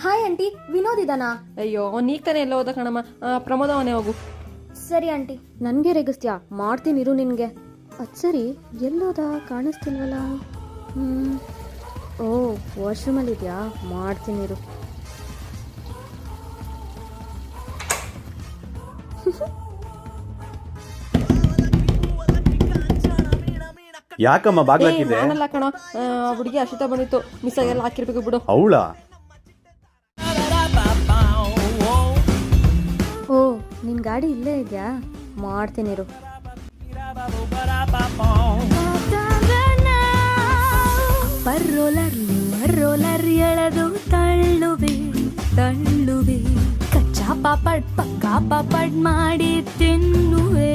Hi aunty, Vinod ಇದಾನಾ? ಅಯ್ಯೋ ನೀ ತಾನೇ ಎಲ್ಲ ಹೋದ ಕಣಮ್ಮ. ಪ್ರಮೋದ ಅವನೇ ಹೋಗು. ಸರಿ ಆಂಟಿ. ನನಗೆ ರೇಗಿಸ್ತೀಯಾ? ಮಾಡ್ತೀನಿರು ನಿನಗೆ. ಅದು ಸರಿ, ಎಲ್ಲೋದ ಕಾಣಿಸ್ತಿಲ್ವಲ್ಲ? ಓ, ವಾಶ್ರೂಮಲ್ಲಿ ಇದೆಯಾ? ಮಾಡ್ತೀನಿರು. ಯಾಕಮ್ಮ ಬಾಗ್ಲಾಕಿದೆ? ನಾನಲ್ಲ ಕಣ, ಹುಡುಗಿ ಅಶಿತಾ ಬಂದಿತ್ತು, ಮಿಸ್ ಆಗೆಲ್ಲ ಹಾಕಿರ್ಬೇಕು ಬಿಡು. ಅವಳ ಓ, ನಿನ್ನ ಗಾಡಿ ಇಲ್ಲೇ ಇದೆಯಾ? ಮಾಡ್ತೀನಿರು. ರೋಲರ್ ಎಳೆದು ತಳ್ಳುವೆ ತಳ್ಳುವೆ, ಕಚ್ಚಾ ಪಾಪಡ್ ಪಕ್ಕಾ ಪಾಪಡ್ ಮಾಡಿ ತಿನ್ನುವೆ.